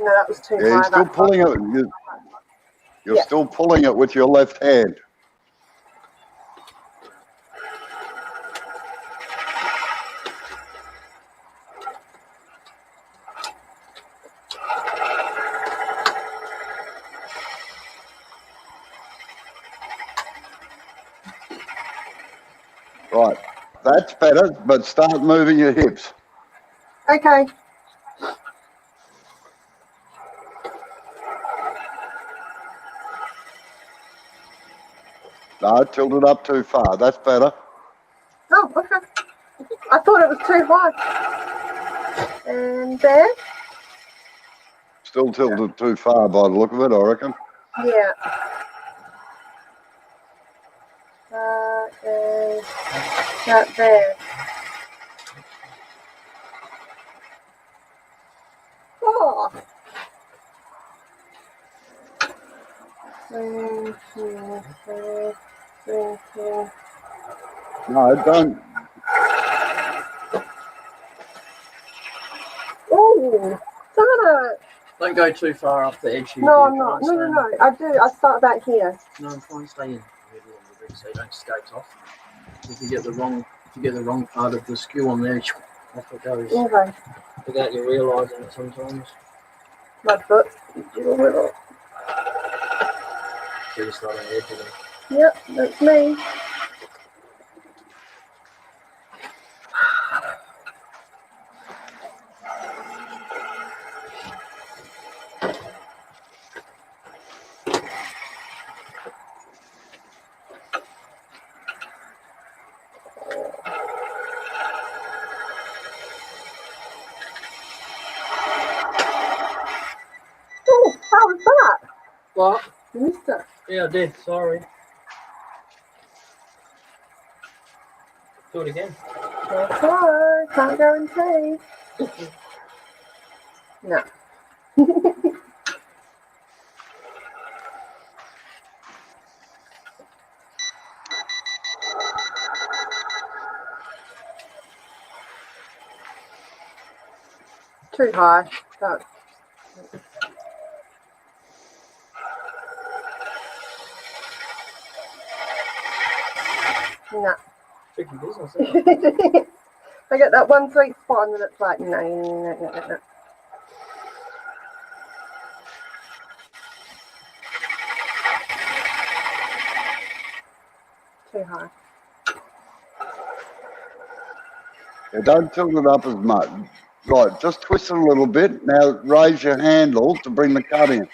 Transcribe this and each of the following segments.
No, that was too Yeah, high. you're still pulling it. You're still pulling it with your left hand. Right, that's better, but start moving your hips. Okay. No, tilt it up too far. That's better. Oh, okay. I thought it was too high. And there? Still tilted too far by the look of it, I reckon. Yeah. And that there. Oh. No, don't. Oh, darn it. Don't go too far up the edge here. No, I'm not. No. I do. I start back here. No, I'm trying to stay in the middle of the rig so you don't skate off. If you get the wrong part of the skew on there, off it goes. Okay. Without you realising it sometimes. My foot. So you start on the edge of them. Yep, that's me. Oh, how was that? What? You missed it. Yeah, I did. Sorry. Do it again. That's right. Can't guarantee. No. Too high. Don't. No. Tricky business, isn't it? I get that one sweet spot and then it's like, no. Too high. Yeah, don't tilt it up as much. Right, just twist it a little bit. Now raise your handle to bring the cut in.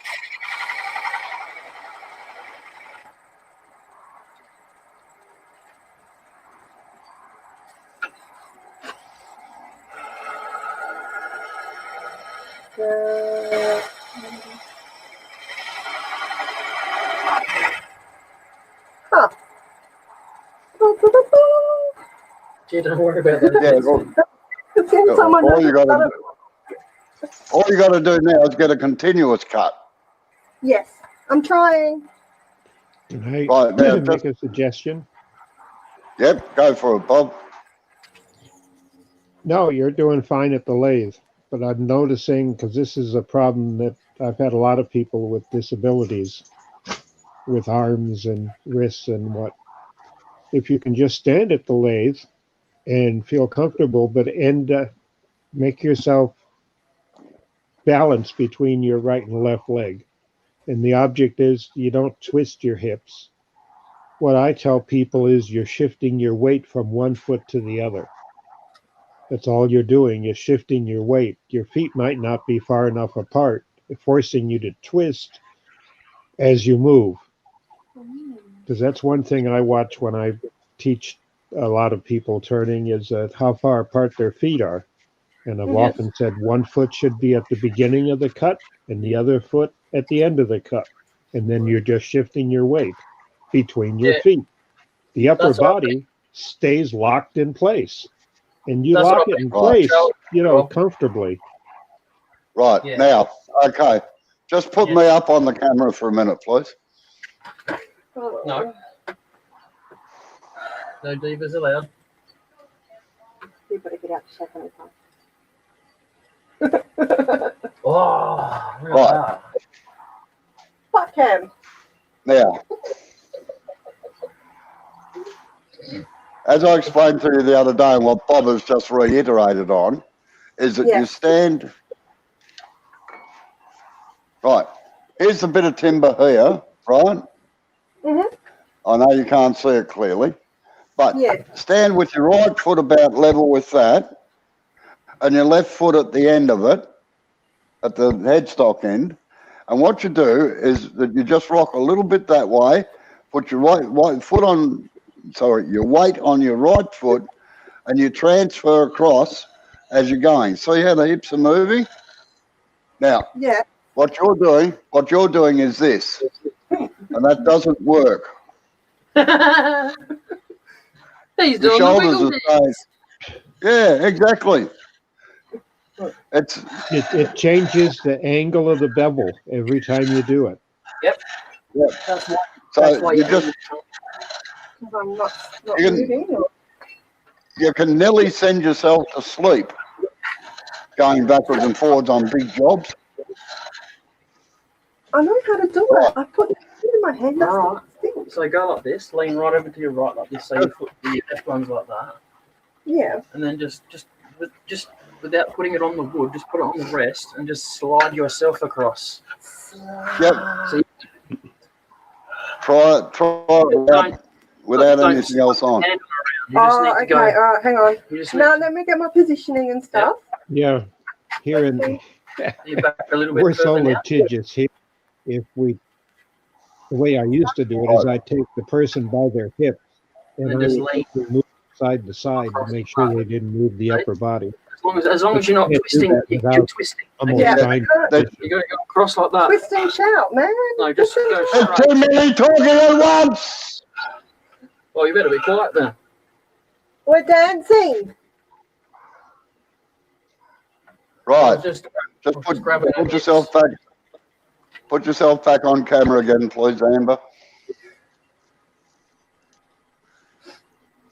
Huh. Yeah, don't worry about that. Yeah, all you got to do now is get a continuous cut. Yes, I'm trying. Can I Right, now, make a suggestion? Yep, go for it, Bob. No, you're doing fine at the lathe, but I'm noticing, because this is a problem that I've had a lot of people with disabilities, with arms and wrists and what. If you can just stand at the lathe and feel comfortable, but make yourself balance between your right and left leg. And the object is you don't twist your hips. What I tell people is you're shifting your weight from one foot to the other. That's all you're doing is shifting your weight. Your feet might not be far enough apart, forcing you to twist as you move. Because that's one thing I watch when I teach a lot of people turning is how far apart their feet are. And I've often said one foot should be at the beginning of the cut and the other foot at the end of the cut. And then you're just shifting your weight between your feet. The upper body stays locked in place. And you lock it in place, comfortably. Right, now, okay. Just put me up on the camera for a minute, please. No. No divas allowed. You better get out to check on the Oh, Oh, look at Right. that. Fuck him. Now, as I explained to you the other day, and what Bob has just reiterated on, is that Yeah. you stand. Right. Here's a bit of timber here, right? Mhm. I know you can't see it clearly, but Yeah. stand with your right foot about level with that, and your left foot at the end of it, at the headstock end. And what you do is that you just rock a little bit that way, put your right foot on, your weight on your right foot, and you transfer across as you're going. See how the hips are moving? Now, Yeah. what you're doing is this, and that doesn't work. He's Your doing the shoulders wiggle are dance. staying. Yeah, exactly. It's It changes the angle of the bevel every time you do it. That's why. so That's why you you just Because I'm not You can- moving. Or... you can nearly send yourself to sleep going backwards and forwards on big jobs. I know how to do it. I put it in my head. That's Alright. the thing. So go like this, lean right over to your right like this, so your foot, your left one's like that, Yeah. and then just without putting it on the wood, just put it on the rest and just slide yourself across. Yep. So Try it without don't anything else on. stand around. You just Oh, need to okay. go. All right. Hang on. You just need Now let me get my positioning and stuff. Yeah, here in you back a little bit we're so further now. litigious here. The way I used to do it is I take the person by their hips and And I just would lean. move side to side to make sure they didn't move the upper body. As long as you're not You can't do twisting, that you're without twisting. Almost Yeah. dying. You got to go across like that. Twist and shout, man. No, just go There's straight. too many talking at once. Well, you better be quiet then. We're dancing. Right. Just Just grab it. put yourself back. Put yourself back on camera again, please, Amber.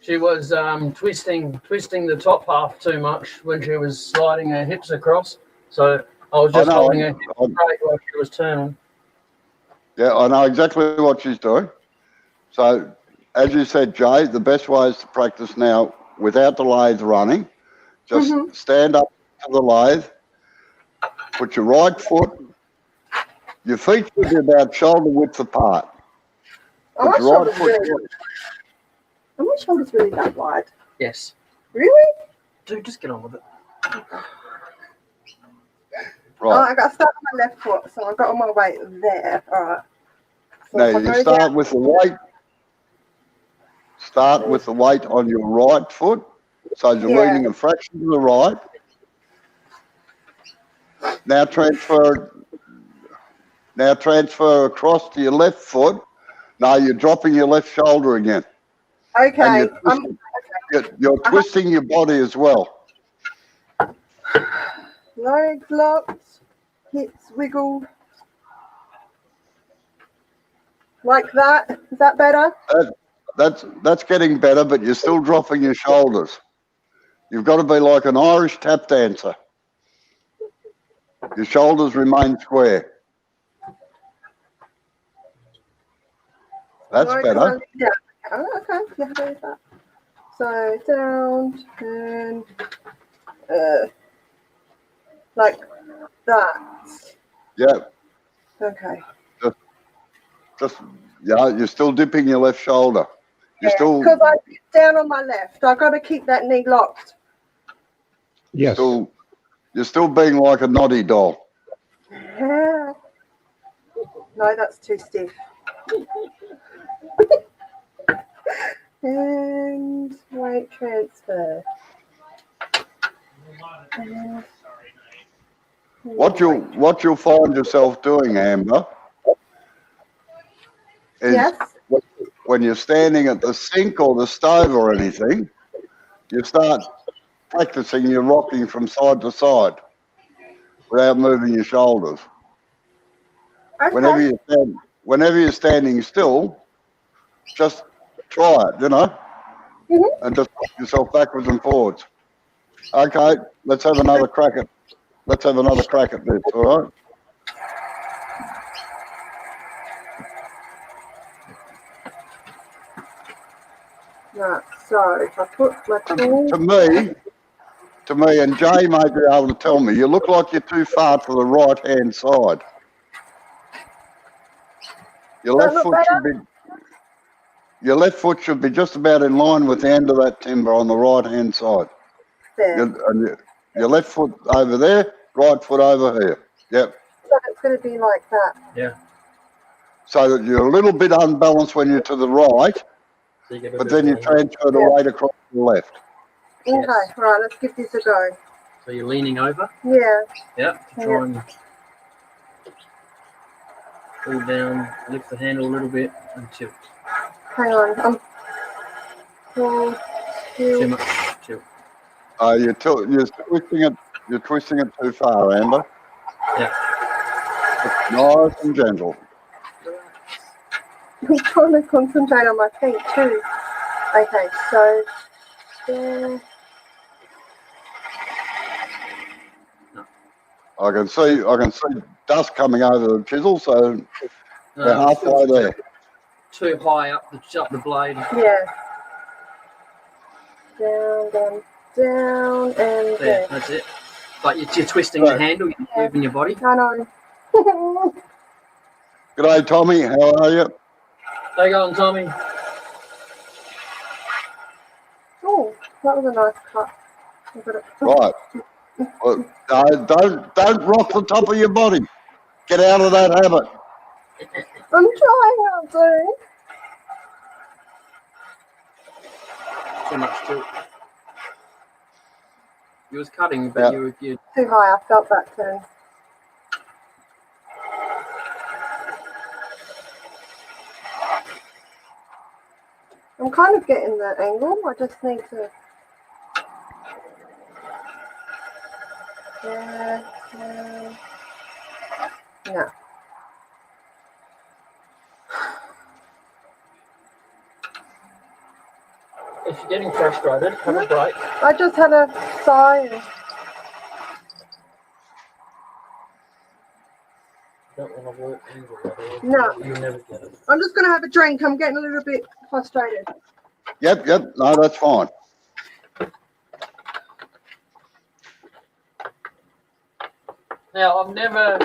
She was twisting the top half too much when she was sliding her hips across. So I was just I know, holding her hips I- straight while she was turning. Yeah, I know exactly what she's doing. So, as you said, Jay, the best way is to practice now without the lathe running. Just stand up to the lathe, put your right foot, your feet should be about shoulder width apart. Are my Put your right shoulders foot, really? Are my shoulders really that wide? Yes. Really? Dude, just get on with it. Oh, right. I got to start with my left foot, so I got all my weight there. All right. So Now if I you go start down- with the weight. Start with the weight on your right foot, so you're Yeah. leaning a fraction to the right. Now transfer across to your left foot. Now you're dropping your left shoulder again, Okay. and you're twisting your body as well. Legs locked, hips wiggled. Like that. Is that better? That's getting better, but you're still dropping your shoulders. You've got to be like an Irish tap dancer. Your shoulders remain square. That's Right, better. Yeah. Oh, okay. Yeah, there's that. So down and like that. Yeah, Okay. you're still dipping your left shoulder. You're still Because I dip down on my left. I got to keep that knee locked. Yes. you're still being like a naughty doll. No, that's too stiff. And weight transfer. And What you'll find yourself doing, Amber, is yes. when you're standing at the sink or the stove or anything, you start practicing your rocking from side to side without moving your shoulders. Okay. Whenever you're standing still, just try it, and just rock yourself backwards and forwards. Okay, let's have another crack at let's have another crack at this, all right? Right, so if I put my tool, To me, and Jay may be able to tell me, you look like you're too far to the right-hand side. Your That left look foot should be, your left foot should be just about in line with the end of that timber on the right-hand side. there. Your left foot over there, right foot over here. Yep. So it's going to be like that. Yeah. So that you're a little bit unbalanced when you're to the right, So you get a but bit then of you lean. transfer the Yeah. weight across to the left. Okay, Yes. right, let's give this a go. So you're leaning over. Yeah, Yeah. To try and pull down, lift the handle a little bit, and tilt. hang on. Pull, Too still. much tilt. You're twisting it too far, Amber. Yeah. Nice and gentle. I'm trying to concentrate on my feet too. Okay, so there. I can see dust coming over the chisel, so No, they're halfway there. Too high up the blade. Yeah. Down, down, down, and There, there. that's it. But you're twisting the Right. handle, you're moving your body. I know. G'day, Tommy. How are you? How you going, Tommy? Oh, that was a nice cut. I've got it. Right. Well, don't rock the top of your body. Get out of that habit. I'm trying not to. Too much tilt. You was cutting, but you Too high, I felt that too. I'm kind of getting the angle, I just need to. No. if you're getting frustrated, have a break. I just had a sigh. And Don't want to work angle at all. No. You'll never get it. I'm just going to have a drink. I'm getting a little bit frustrated. Yep. No, that's fine. Now I've never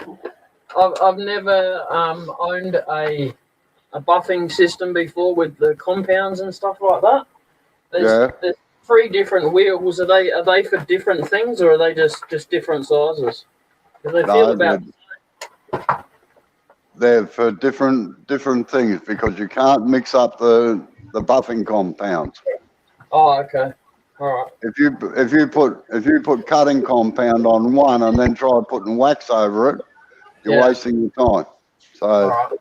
owned a buffing system before with the compounds and stuff like that. There's 3 different wheels. Are they for different things, or are they just different sizes? Because they feel about. They're for different things because you can't mix up the buffing compounds. Oh, okay. All right. If you put cutting compound on one and then try putting wax over it, you're wasting your time. So. All right.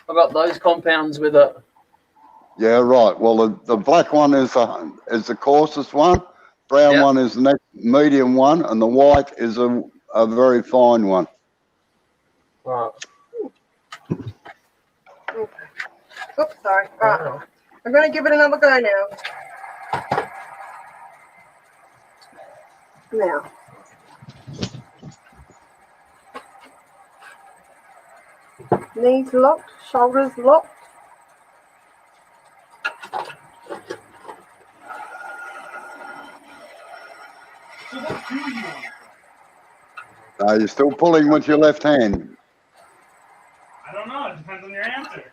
I got those compounds with it. Yeah, right. Well, the black one is the coarsest one. Brown one is the next medium one, and the white is a very fine one. Right. Oops, sorry. Right. I'm going to give it another go now. Now. Knees locked, shoulders locked. You're still pulling with your left hand. I don't know. It depends on your answer.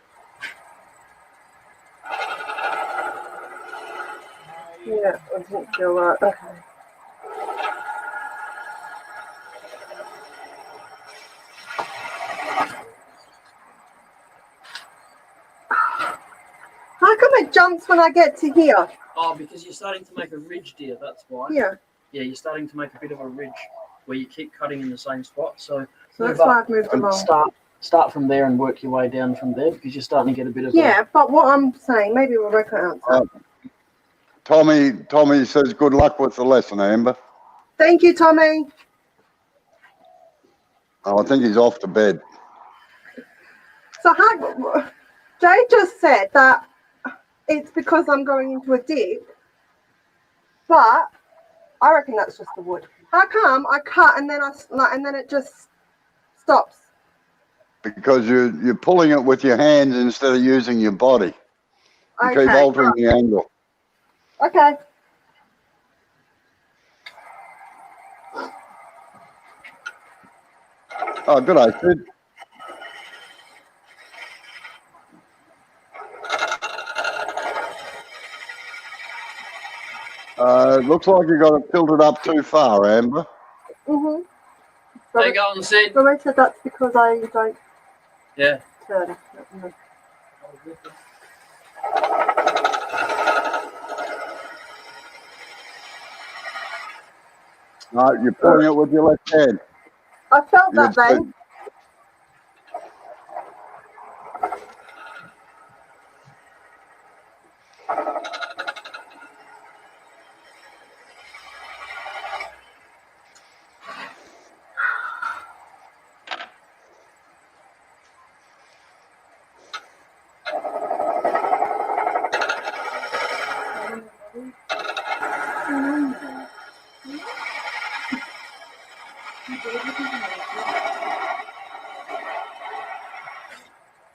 Yeah, I didn't feel right. Okay. How come it jumps when I get to here? Oh, because you're starting to make a ridge, dear. That's why. Here. Yeah, you're starting to make a bit of a ridge where you keep cutting in the same spot. So That's why I've moved and along. start from there and work your way down from there because you're starting to get a bit of Yeah, but what I'm saying, maybe we'll work it out. Tommy says good luck with the lesson, Amber. Thank you, Tommy. Oh, I think he's off to bed. So Jay just said that it's because I'm going into a dip. But I reckon that's just the wood. How come I cut and then and then it just stops? Because you're pulling it with your hands instead of using your body. You Okay. keep altering the angle. Okay. Oh, good day, Sid. Looks like you got it tilted up too far, Amber. Mhm. There you go, Sid. Rory said that's because I don't Yeah. turn it. No, you're pulling it with your left hand. I felt that You're- then.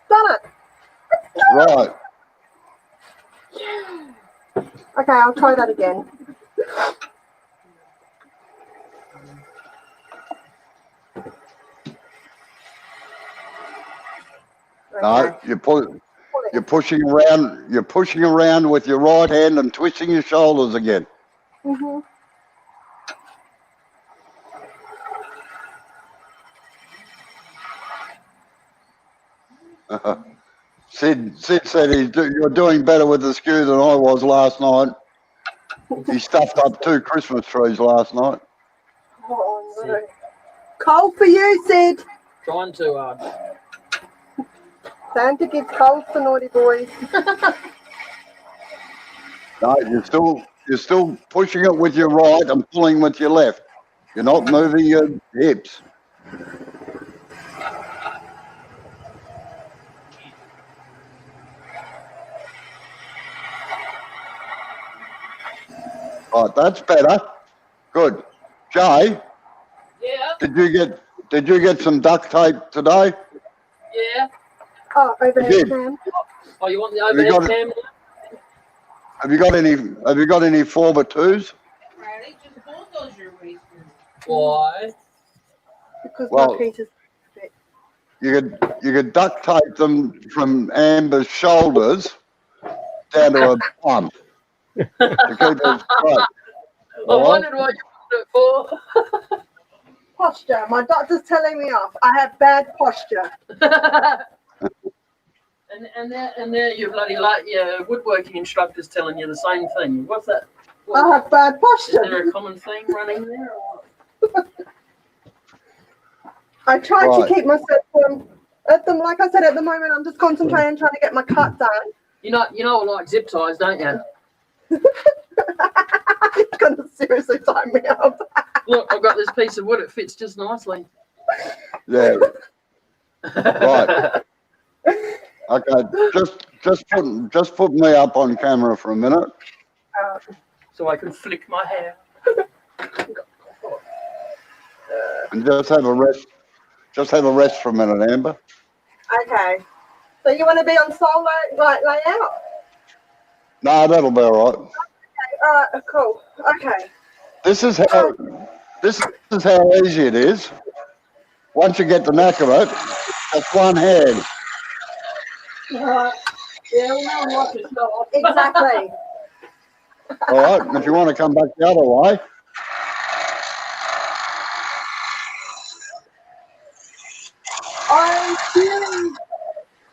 Done it. Right. Okay, I'll try that again. No, you're pushing around. You're pushing around with your right hand and twisting your shoulders again. Mhm. Sid said you're doing better with the skew than I was last night. He stuffed up 2 Christmas trees last night. Oh, no. Cold for you, Sid. Trying too hard. Santa gives cold for naughty boys. No, you're still pushing it with your right and pulling with your left. You're not moving your hips. Right, that's better. Good. Jay, Yeah. did you get some duct tape today? Yeah. Oh, overhead did. cam. Oh, you want the you got overhead it? cam? Have you got any 4x2s? Riley, just bulldoze your way through. Why? Because Well- my feet is You could duct tape them from Amber's shoulders down to her bum to keep it straight. I wondered what you wanted it for. posture. My doctor's telling me off. I have bad posture. and there you bloody like your woodworking instructor's telling you the same thing. What's that? I have bad Is posture. there a common theme running there or what? I try Right. to keep myself at them. Like I said, at the moment, I'm just concentrating trying to get my cut done. You know I like zip ties, don't you? It's going to seriously tie me up. Look, I've got this piece of wood, it fits just nicely. Yeah. Right. Okay. Just put me up on camera for a minute. So I can flick my hair. And just have a rest. Just have a rest for a minute, Amber. Okay. So you want to be on solo layout? No, that'll be all right. All right. Cool. Okay. This is how easy it is. Once you get the knack of it, just one hand. Right. Yeah, well, now I'm watching show. Exactly. All right. And if you want to come back the other way,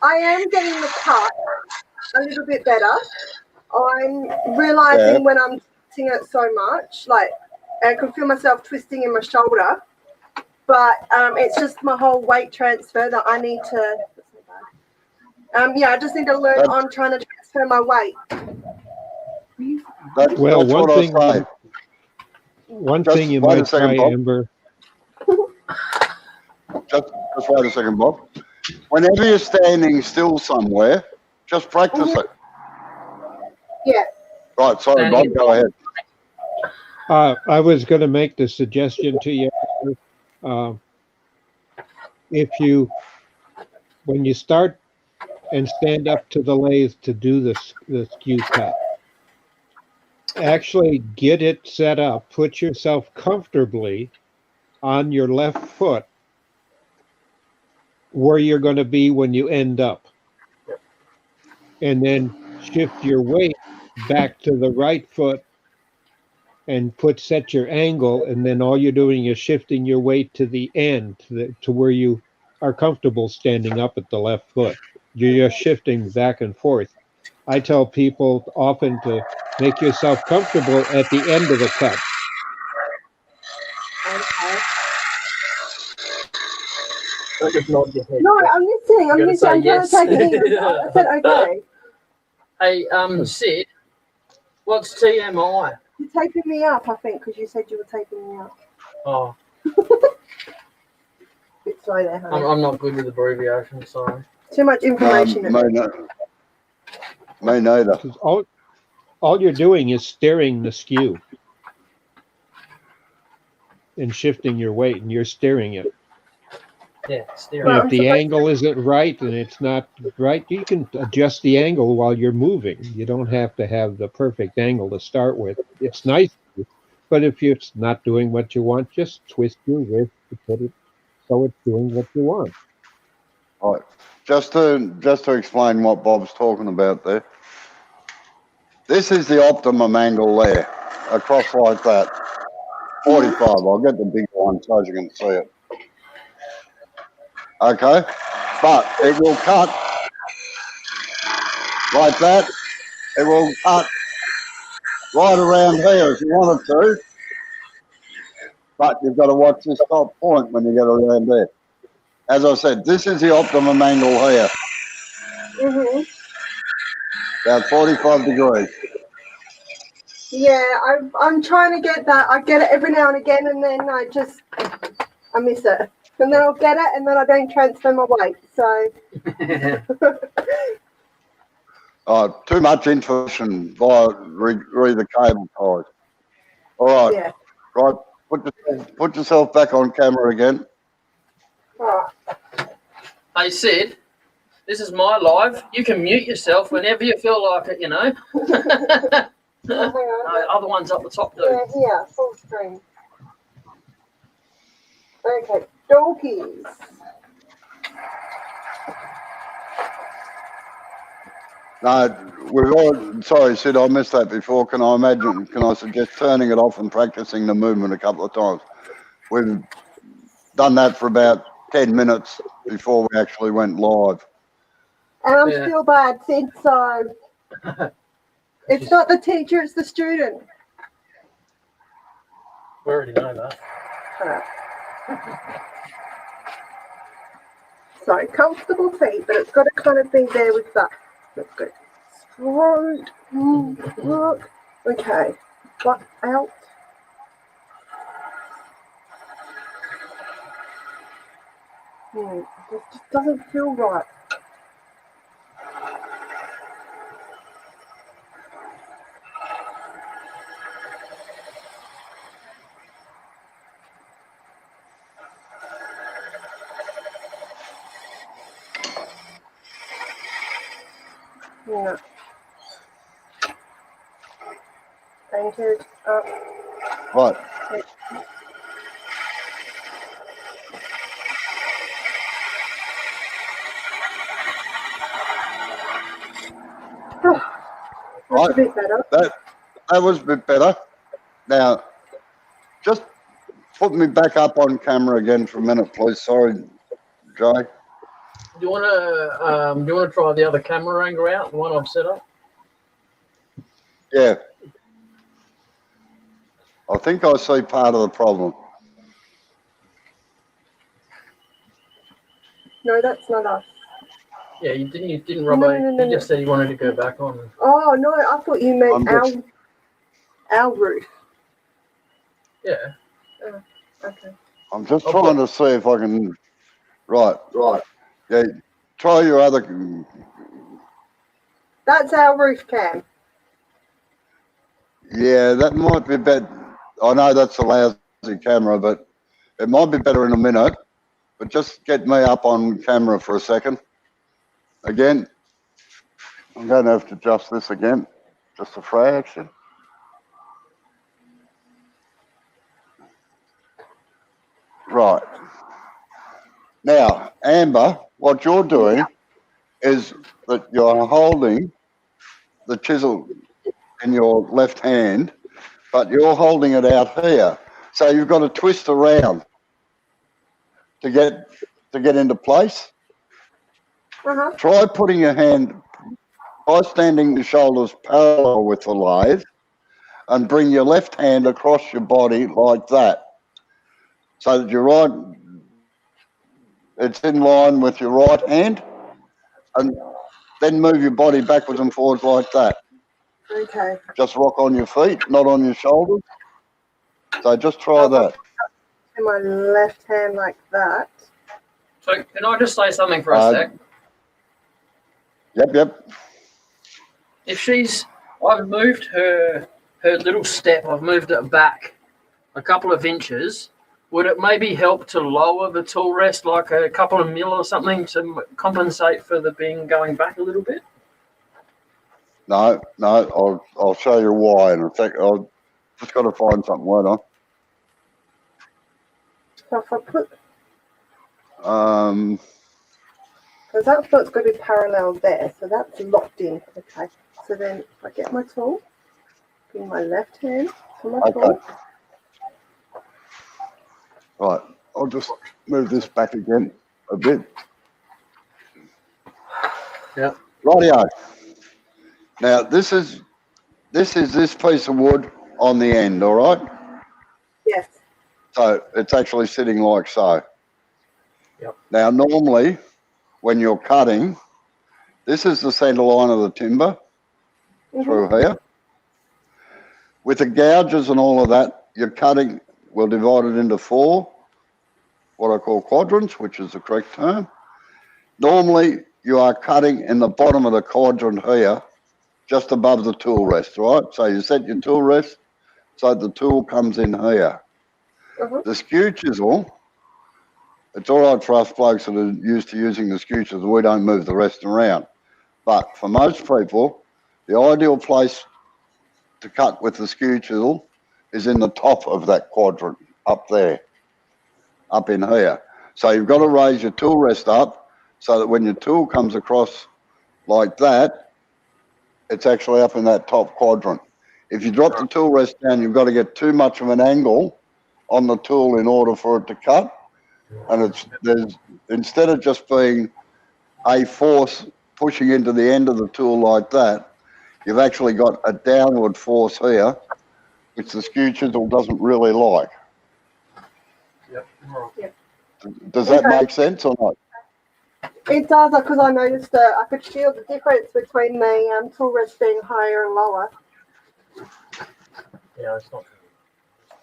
I am getting the cut a little bit better. I'm realizing Yeah. when I'm twisting it so much, like I can feel myself twisting in my shoulder, but it's just my whole weight transfer that I need to. Yeah, I just need to learn on trying to transfer my weight. that's Well, one what thing- I say. One Just thing you wait a might second, try, Bob. Amber, Just wait a second, Bob. Whenever you're standing still somewhere, just practice it. Yeah. Right, sorry, Bob, go ahead. I was going to make the suggestion to you. Uh, if you, when you start and stand up to the lathe to do the skew cut, actually get it set up, put yourself comfortably on your left foot where you're going to be when you end up. And then shift your weight back to the right foot and set your angle, and then all you're doing is shifting your weight to the end, to where you are comfortable standing up at the left foot. You're just shifting back and forth. I tell people often to make yourself comfortable at the end of the cut. Okay. Don't just nod your head. No, I'm listening. I'm Gotta listening. say I'm trying to take it in. yes. I said okay. Hey, Sid, what's TMI? You're taping me up, I think, because you said you were taping me up. Oh, Bit slow there, honey. I'm not good with abbreviations, sorry. Too much information. Me neither. 'Cause all you're doing is steering the skew and shifting your weight, and you're steering it. Yeah, steering. Well, And I'm if the supposed angle isn't right and it's not right, you can adjust the angle while you're moving. You don't have to have the perfect angle to start with. It's nice, but if it's not doing what you want, just twist your wrist to put it so it's doing what you want. Right. Just to explain what Bob's talking about there. This is the optimum angle there, across like that. 45. I'll get the big one so you can see it. Okay, but it will cut like that. It will cut right around here if you want it to. But you've got to watch this top point when you get around there. As I said, this is the optimum angle here, about 45 degrees. Yeah, I'm trying to get that. I get it every now and again, and then I miss it. And then I'll get it, and then I don't transfer my weight. So, Too much information via read the cable ties. All right, yeah. right. Put yourself back on camera again. All right. Hey, Sid, this is my live. You can mute yourself whenever you feel like it, you know. Oh, hang on. No, other ones up the top, dude. Yeah, here, full screen. Okay, donkeys. No, sorry, Sid, I missed that before. Can I suggest turning it off and practicing the movement a couple of times? We've done that for about 10 minutes before we actually went live. And I'm Yeah. still bad, Sid, so it's not the teacher, it's the student. We already know that. So, comfortable feet, but it's got to kind of be there with that. Let's go. Straight. Look. Okay. Butt out. This just doesn't feel right. Yeah. Anchored up. Right. That's a bit better. That was a bit better. Now, just put me back up on camera again for a minute, please. Sorry, Jay. Do you wanna try the other camera angle out, the one I've set up? Yeah. I think I see part of the problem. No, that's not us. Yeah, you didn't rub No, it. no, no, You just said you wanted to go back on. Oh no, I thought you meant our roof. Yeah. Okay. I'm just trying to see if I can. Right. Yeah. Try your other. That's our roof cam. Yeah, that might be better. I know that's a lousy camera, but it might be better in a minute. But just get me up on camera for a second. Again, I'm going to have to adjust this again, just a fraction. Right. Now, Amber, what you're doing is that you're holding the chisel in your left hand, but you're holding it out here. So you've got to twist around to get into place. Uh-huh. Try putting your hand, try standing your shoulders parallel with the lathe and bring your left hand across your body like that. So that your right, it's in line with your right hand, and then move your body backwards and forwards like that. Okay. Just rock on your feet, not on your shoulders. So just try I'll that. do my left hand like that. So can I just say something for a sec? Yep. If I've moved her little step, I've moved it back a couple of inches. Would it maybe help to lower the tool rest like a couple of mil or something to compensate for the being going back a little bit? No, I'll show you why in a sec. I've just got to find something, won't I? So if I put, Um, because that foot's got to be parallel there, so that's locked in. Okay. So then if I get my tool, bring my left hand to my tool. right, I'll just move this back again a bit. Yeah. Rightio. Now this is this piece of wood on the end, all right? Yes. So it's actually sitting like so. Yep. Now normally when you're cutting, this is the centre line of the timber through here. With the gouges and all of that, you're cutting, we'll divide it into 4, what I call quadrants, which is the correct term. Normally you are cutting in the bottom of the quadrant here, just above the tool rest, right? So you set your tool rest so the tool comes in here. The skew chisel, it's all right for us blokes that are used to using the skew chisel, we don't move the rest around. But for most people, the ideal place to cut with the skew chisel is in the top of that quadrant, up there, up in here. So you've got to raise your tool rest up so that when your tool comes across like that, it's actually up in that top quadrant. If you drop the tool rest down, you've got to get too much of an angle on the tool in order for it to cut. And there's instead of just being a force pushing into the end of the tool like that, you've actually got a downward force here, which the skew chisel doesn't really like. Yep. Does that make sense or not? It does, because I noticed I could feel the difference between the tool rest being higher and lower. Yeah, it's not.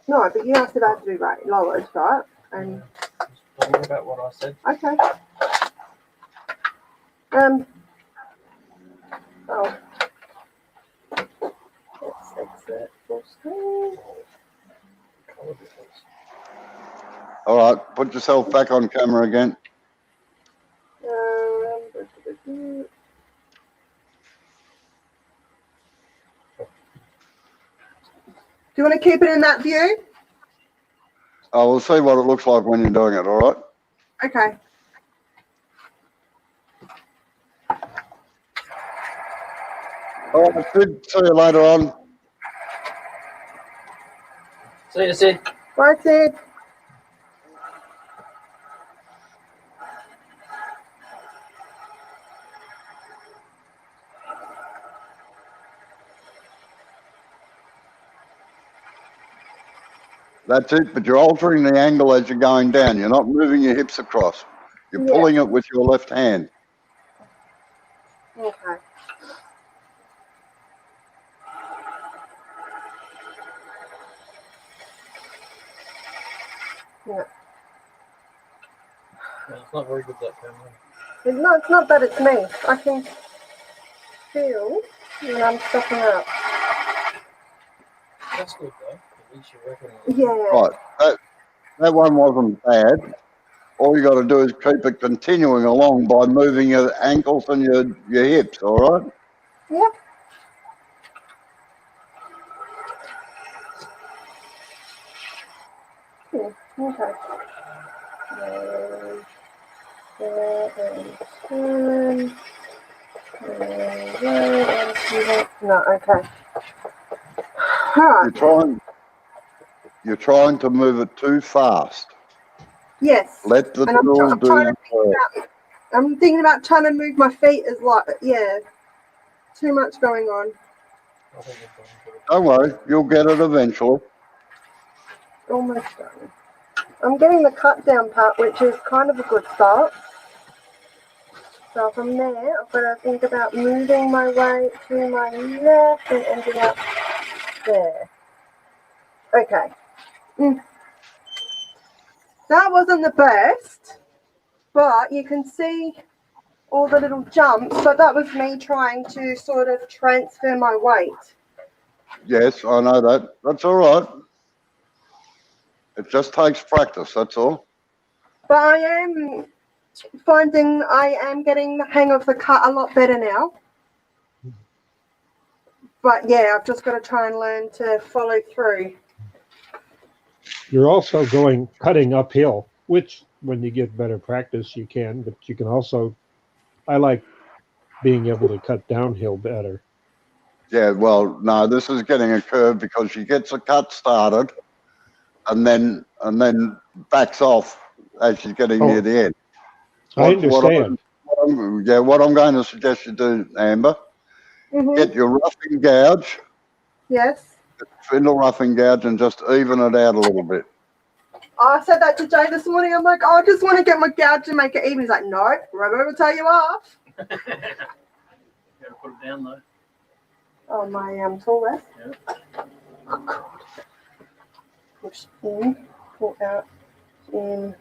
No, but you asked about to be lowered, right? And Don't worry about what I said. okay. Oh. Let's exit full screen. All right, put yourself back on camera again. Do you want to keep it in that view? We'll see what it looks like when you're doing it, all right? Okay. All right, Sid, see you later on. See you, Sid. Bye, Sid. That's it, but you're altering the angle as you're going down. You're not moving your hips across. You're pulling it with your left hand. Okay. Yeah. No, it's not very good, that camera. It's not that it's me. I can feel when I'm stopping up. That's good though. At least you reckon. Yeah. Right. That one wasn't bad. All you got to do is keep it continuing along by moving your ankles and your hips, all right? Yep. Okay. No, okay. Huh. You're trying to move it too fast. Yes. Let the And I'm, tool I'm do trying the to think work. about, I'm thinking about trying to move my feet as like, yeah, too much going on. I think it's fine. Don't worry, you'll get it eventually. Almost done. I'm getting the cut down part, which is kind of a good start. So from there, I've got to think about moving my way to my left and ending up there. Okay. That wasn't the best, but you can see all the little jumps. So that was me trying to sort of transfer my weight. Yes, I know that. That's all right. It just takes practice, that's all. But I am finding I am getting the hang of the cut a lot better now. But yeah, I've just got to try and learn to follow through. You're also cutting uphill, which when you get better practice, you can, but you can also, I like being able to cut downhill better. Yeah, well, no, this is getting a curve because she gets a cut started and then backs off as she's getting near the end. I understand. What I'm going to suggest you do, Amber, get your roughing gouge, Yes. spindle roughing gouge, and just even it out a little bit. I said that to Jay this morning. I'm like, I just want to get my gouge and make it even. He's like, no, Robert will tell you off. You gotta put it down though. Oh, my tool rest. Yeah. Oh, God. Push in, pull out, in.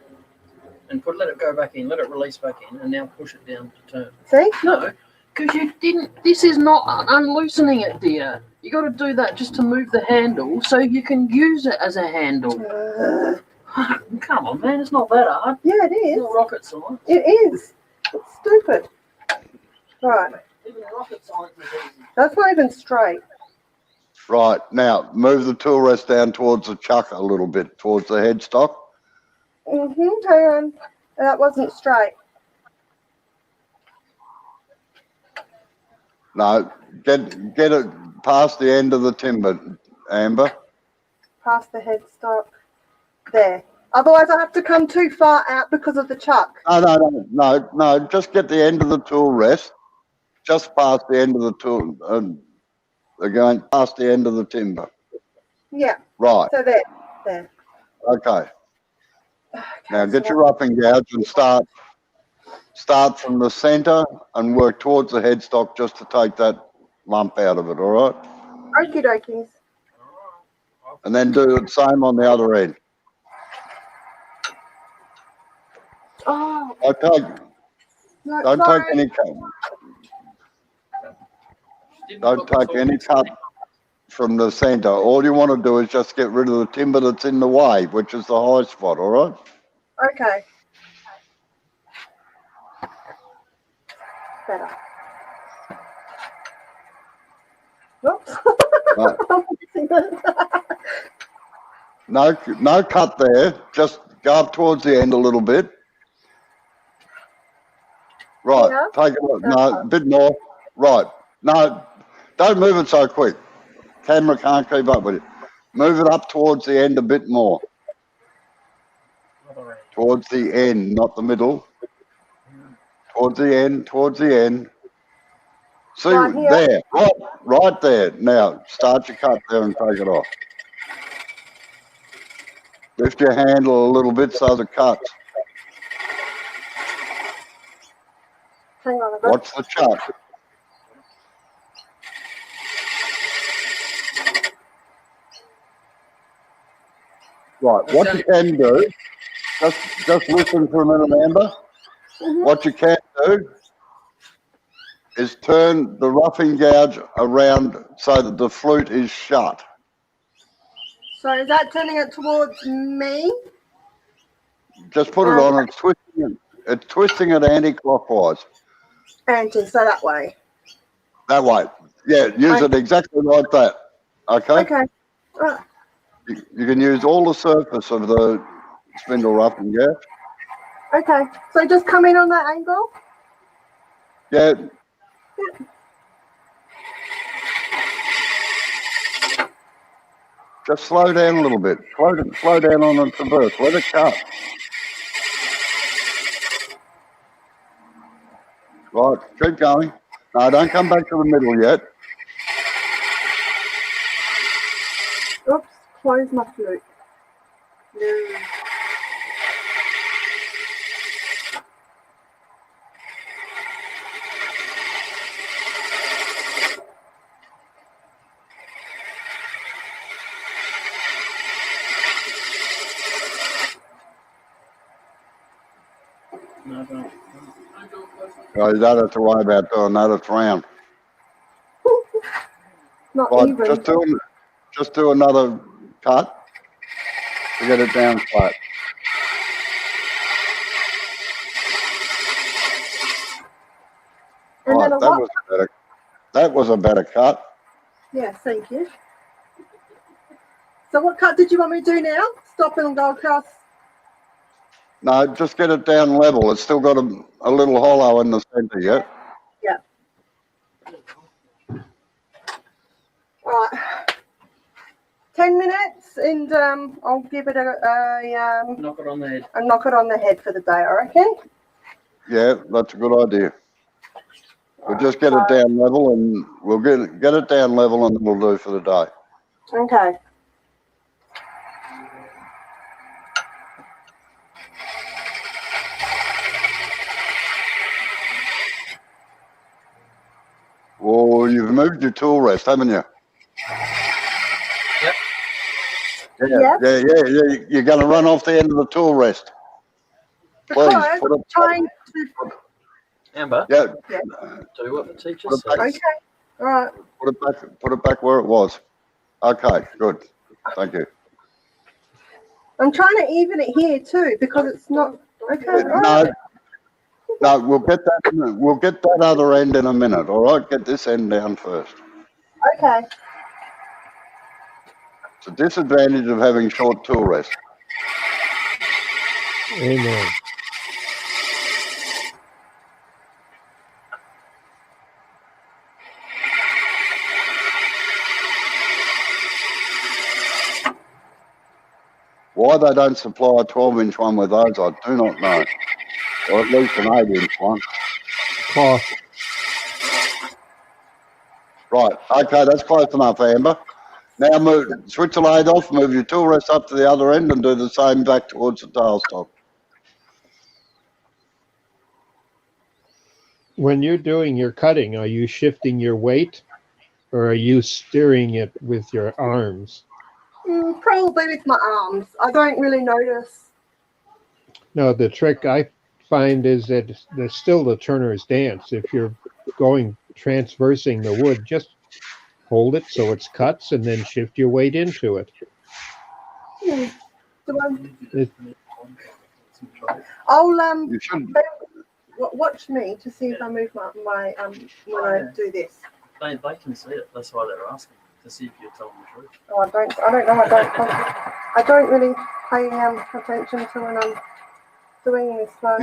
And let it go back in, let it release back in, and now push it down to turn. See? No, because you didn't. This is not unloosening it, dear. You got to do that just to move the handle so you can use it as a handle. Come on, man, it's not that hard. Yeah, it It's is. not rocket science. It is. It's stupid. Right. Even rocket science is easy. That's not even straight. Right, now move the tool rest down towards the chuck a little bit, towards the headstock. Hang on. That wasn't straight. No, get it past the end of the timber, Amber. Past the headstock. There. Otherwise, I have to come too far out because of the chuck. No, just get the end of the tool rest, just past the end of the tool, again, past the end of the timber. Yeah. Right, So there. okay. Now get your roughing gouge and start from the centre and work towards the headstock just to take that lump out of it, all right? Okie dokies. And then do the same on the other end. Oh, no, Don't sorry. take any cut. Don't take any cut from the centre. All you want to do is just get rid of the timber that's in the way, which is the high spot, all right? Okay. Better. Whoops. Right. No cut there. Just go up towards the end a little bit. Right. Yeah. Take it. No, a bit more. Right. No, don't move it so quick. Camera can't keep up with it. Move it up towards the end a bit more. Towards the end, not the middle. Towards the end. See, Right here? there. Right there. Now, start your cut there and take it off. Lift your handle a little bit so the cuts. Hang on a bit. Watch the chuck. Right, what you can do, just listen for a minute, Amber. What you can do is turn the roughing gouge around so that the flute is shut. So is that turning it towards me? Just put it on. It's twisting it anti-clockwise. Anti, so that way. That way. Yeah, use it exactly like that. Okay? Okay. Right. You can use all the surface of the spindle roughing, yeah? Okay. So just come in on that angle. Yeah. Just slow down a little bit. Slow down on the traverse. Let it cut. Right, keep going. No, don't come back to the middle yet. Oops, close my flute. No. No, don't. Oh, you don't have to worry about doing that. It's round. Not Right, even. just do another cut to get it down flat. And Right, then that was a better cut. Yes, thank you. So what cut did you want me to do now? Stop and go across. No, just get it down level. It's still got a little hollow in the centre yet. Yeah. Right. 10 minutes and I'll give it a Knock it on the head. knock it on the head for the day, I reckon. Yeah, that's a good idea. We'll just get it down level and we'll get it down level and then we'll do for the day. Okay. Well, you've moved your tool rest, haven't you? Yep. Yeah. You're going to run off the end of the tool rest. Please, Because put I'm it, trying to. Amber, yeah, do what the teacher Put it says. back. Okay. All right. put it back where it was. Okay, good. Thank you. I'm trying to even it here too because it's not. Okay. All right. No, we'll get that other end in a minute. All right, get this end down first. Okay. It's a disadvantage of having short tool rest. Amen. Why they don't supply a 12-inch one with those, I do not know. Or at least an 8-inch one. Cloth. Right, okay, that's close enough, Amber. Now switch the lathe off, move your tool rest up to the other end and do the same back towards the tailstock. When you're doing your cutting, are you shifting your weight or are you steering it with your arms? Probably with my arms. I don't really notice. No, the trick I find is that there's still the turner's dance. If you're transversing the wood, just hold it so it's cuts and then shift your weight into it. I'll You should. watch me to see if I move my when I do this. They can see it. That's why they're asking to see if you're telling the truth. Oh, I don't know. I don't really pay attention to when I'm doing this. So.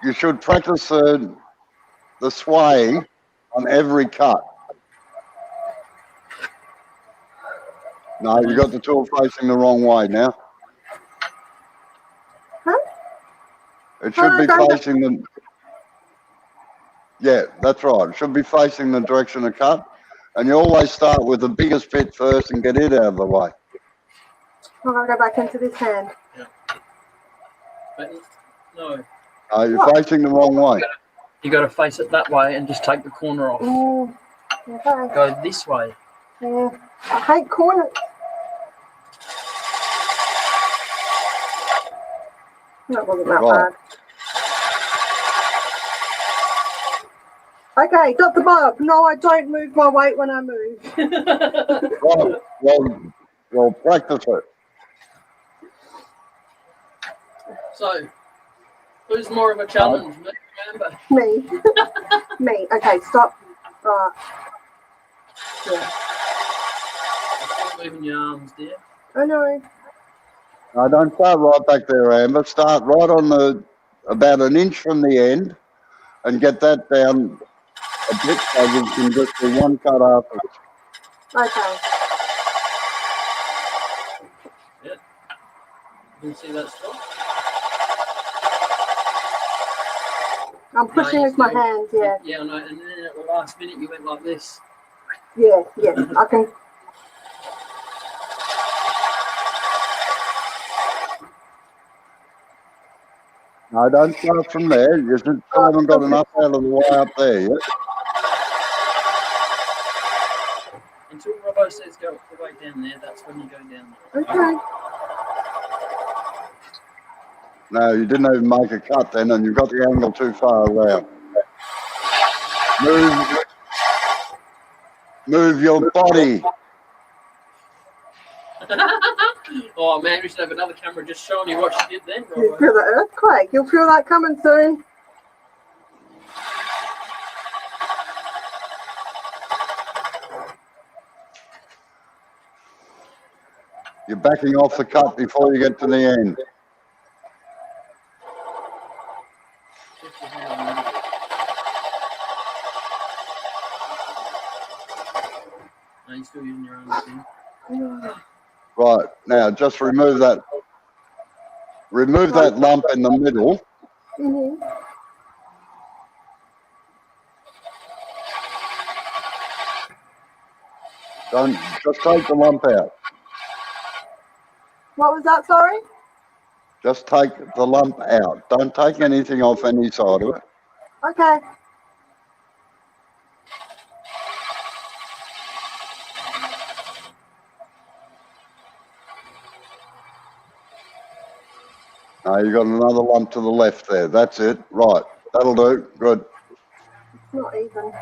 You should practice the swaying on every cut. No, you got the tool facing the wrong way now. Huh? It should be facing the. Yeah, that's right. It should be facing the direction of cut. And you always start with the biggest bit first and get it out of the way. I'm going to go back into this hand. Yeah. But no. You're facing the wrong way. You got to face it that way and just take the corner off. Okay. Go this way. Yeah. I hate corners. That wasn't that Right. bad. Okay, Dr. Bob. No, I don't move my weight when I move. Well, Well, practice it. So, who's more of a challenge, me or Amber? Me. Me. Okay, stop. Right. Yeah. Stop moving your arms, dear. I know. No, don't start right back there, Amber. Start right on about an inch from the end and get that down a bit so you can just do one cut afterwards. Okay. You can see that stop? I'm pushing with my hands, yeah. Yeah, I know. And then at the last minute, you went like this. Yeah, yeah. I can. No, don't start from there. You still haven't got enough out of the way up there yet. Until Robbo says go the way down there, that's when you go down there. Okay. No, you didn't even make a cut then, and you've got the angle too far around. Move your body. Oh man, we should have another camera just showing you what she did then, You Robbo. feel the earthquake. You'll feel that coming soon. You're backing off the cut before you get to the end. Shift your hand on the No, you're still using your arms, then. Right, now just remove that. Remove that lump in the middle. Mm-hmm. Don't just take the lump out. What was that, sorry? Just take the lump out. Don't take anything off any side of it. Okay. No, you got another lump to the left there. That's it. Right. That'll do. Good. It's not even.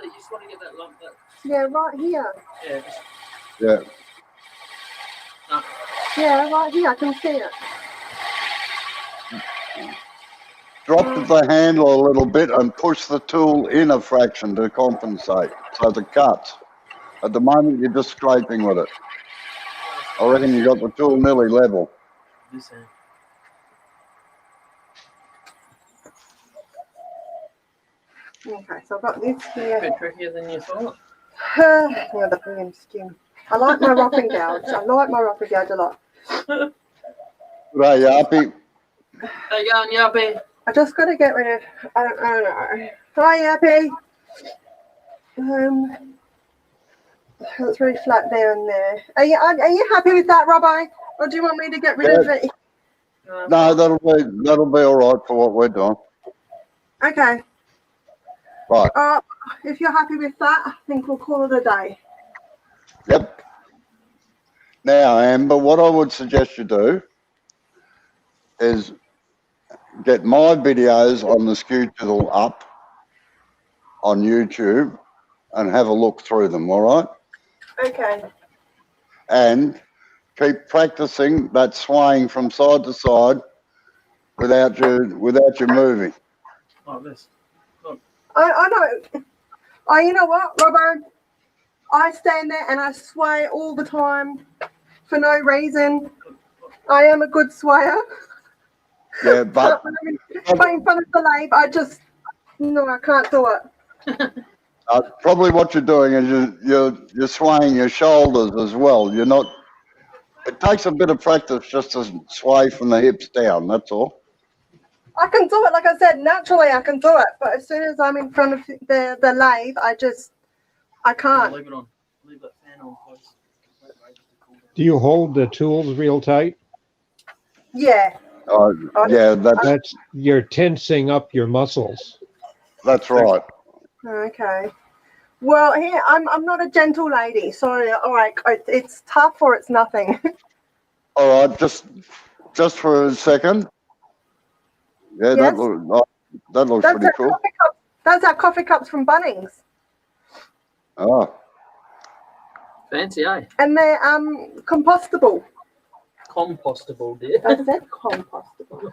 You just want to get that lump that. Yeah, right here. Yeah, just, Yeah. no. Yeah, right here. I can see it. Drop the handle a little bit and push the tool in a fraction to compensate. So the cuts. At the moment, you're just scraping with it. I reckon you got the tool nearly level. This hand. Okay, so I've got this A here. bit trickier than you thought. Yeah, the brilliant skin. I like my ropping gouge. I like my ropping gouge a lot. Right, Yappy. How you going, Yappy? I just got to get rid of. I don't know. Hi, Yappy. It's really flat there and there. Are you happy with that, Robbo? Or do you want me to get rid of it? No, that'll be all right for what we're doing. Okay. Right. If you're happy with that, I think we'll call it a day. Yep. Now, Amber, what I would suggest you do is get my videos on the Skew Chisel up on YouTube and have a look through them, all right? Okay. And keep practicing that swaying from side to side without you moving. Like this. I know. You know what, Robbo? I stand there and I sway all the time for no reason. I am a good swayer. Yeah, but when I'm in front of the lathe, I can't do it. probably what you're doing is you're swaying your shoulders as well. You're not. It takes a bit of practice just to sway from the hips down. That's all. I can do it, like I said, naturally I can do it. But as soon as I'm in front of the lathe, I can't. Leave it on. Leave that fan on close. Do you hold the tools real tight? Yeah. Yeah, That's you're tensing up your muscles. that's right. Okay. Well, here I'm not a gentle lady, so all right, it's tough or it's nothing. All right, just for a second. Yeah, Yes. that looks That's pretty our cool. coffee cups. That's our coffee cups from Bunnings. Oh, Fancy, eh? And they're compostable. Compostable, dear. I said compostable.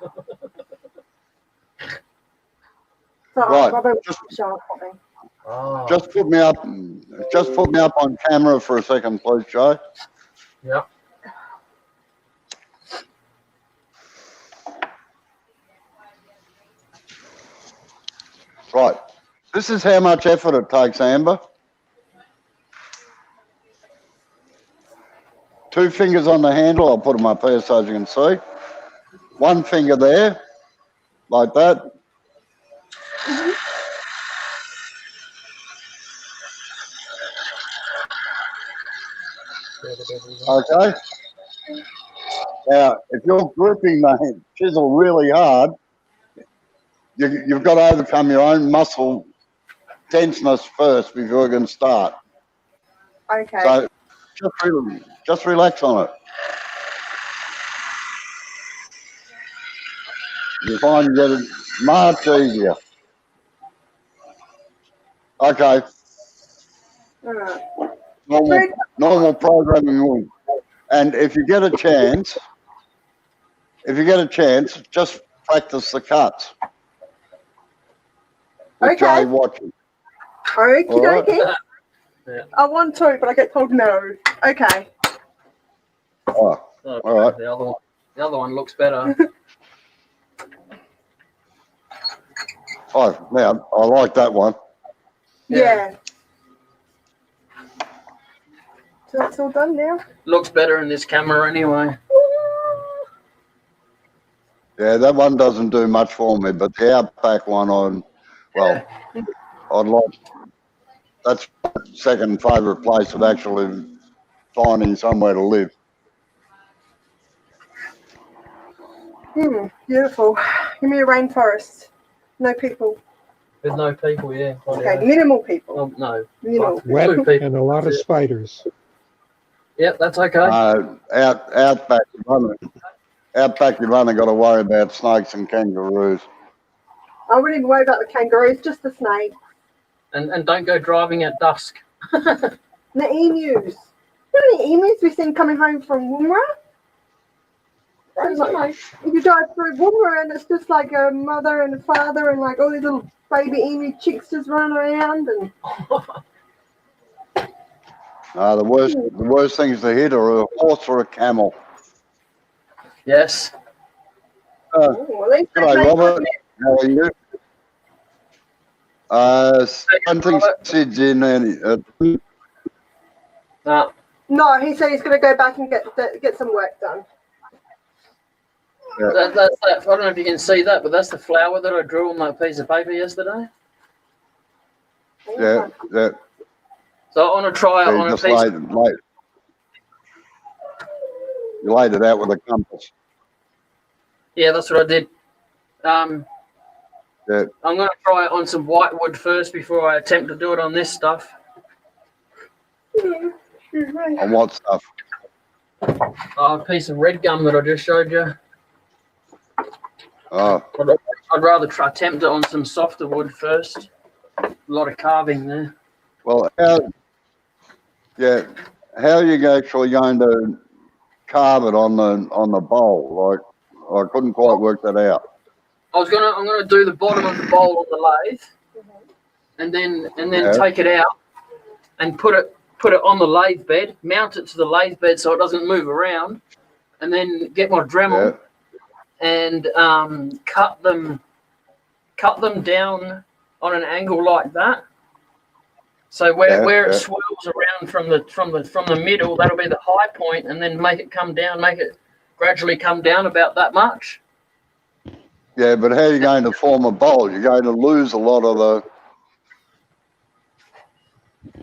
So Right. Robin Just- show up for me. Oh, Just put me up on camera for a second, please, Joe. yeah. Right. This is how much effort it takes, Amber. 2 fingers on the handle. I'll put them up here so you can see. 1 finger there, like that. Okay. Now, if you're gripping the chisel really hard, you've got to overcome your own muscle tenseness first before you can start. Okay. So just relax on it. You find you get it much easier. Okay. Alright. Normal programming rule. And if you get a chance, just practice the cuts. With Okay. Jay watching. Okie All right. dokie. Yeah. I want to, but I get told no. Okay. Oh, Oh, all right. The other one looks better. Oh, now I like that one. Yeah. So that's all done now? Looks better in this camera anyway. Yeah, that one doesn't do much for me, but the Outback one, I'd like. That's my second favourite place of actually finding somewhere to live. Beautiful. Give me a rainforest. No people. With no people, yeah. Okay, minimal people. Oh, no. Minimal. Wet Two people. and a lot of spiders. Yep, that's okay. Outback, you've only got to worry about snakes and kangaroos. I wouldn't even worry about the kangaroos, just the snake. And don't go driving at dusk. The emus. How many emus we've seen coming home from Woomera? Like, you drive through Woomera and it's just like a mother and a father and like all these little baby emu chicks just running around and The worst things to hit are a horse or a camel. Yes. oh, at least G'day, they Robert. How are you? I don't think Robert. Sid's in any. No. No, he said he's going to go back and get some work done. That's that. I don't know if you can see that, but that's the flower that I drew on that piece of paper yesterday. Yeah. So I want to try it You on a just piece. you laid it out with a compass. Yeah, that's what I did. I'm Yeah. going to try it on some whitewood first before I attempt to do it on this stuff. On what stuff? A piece of red gum that I just showed you. Oh, I'd rather attempt it on some softer wood first. A lot of carving there. well, how are you actually going to carve it on the bowl? Like, I couldn't quite work that out. I'm gonna do the bottom of the bowl on the lathe, and then Yeah. take it out and put it on the lathe bed, mount it to the lathe bed so it doesn't move around, and then get my Dremel and cut them down on an angle like that. So where it swirls around from the middle, that'll be the high point, and then make it gradually come down about that much. Yeah, but how are you going to form a bowl? You're going to lose a lot of the.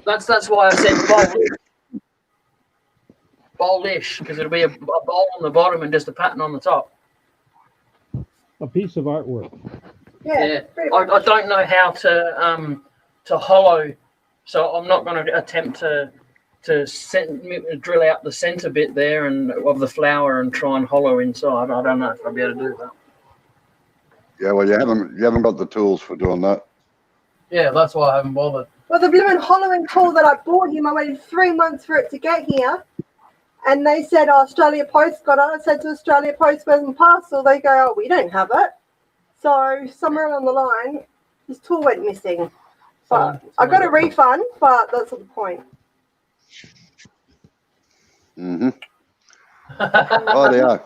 That's why I said bowl-ish, because it'll be a bowl on the bottom and just a pattern on the top. A piece of artwork. Yeah, pretty I much. don't know how to hollow, so I'm not going to attempt to drill out the center bit there and of the flower and try and hollow inside. I don't know if I'll be able to do that. Yeah, well, you haven't got the tools for doing that. Yeah, that's why I haven't bothered. Well, the blooming hollowing tool that I bought him, I waited 3 months for it to get here. And they said, oh, Australia Post got it. I said to Australia Post, where's my parcel? They go, oh, we don't have it. So somewhere along the line, this tool went missing. But I got a refund, but that's not the point. Mm-hmm. Oh, yeah.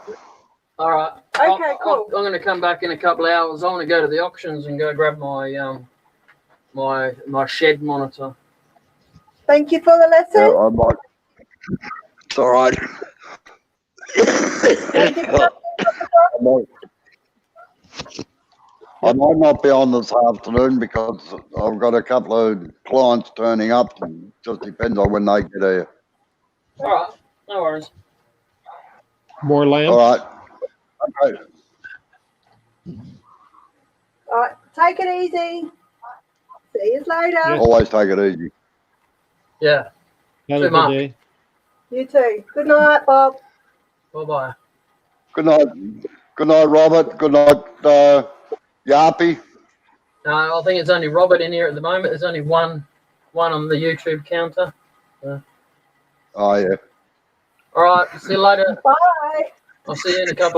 All right. Okay, cool. I'm going to come back in a couple of hours. I want to go to the auctions and go grab my my shed monitor. Thank you for the lesson. Yeah, I might. It's all right. I might not be on this afternoon because I've got a couple of clients turning up. And just depends on when they get here. All right. No worries. More lamps? All right. Okay. All right, take it easy. See you later. Yes. Always take it easy. Yeah. Have a Good good mark. day. You too. Good night, Bob. Bye-bye. Good night. Good night, Robert. Good night, Yappy. I think it's only Robert in here at the moment. There's only one on the YouTube counter. Oh, yeah. All right. See you later. Bye. I'll see you in a couple of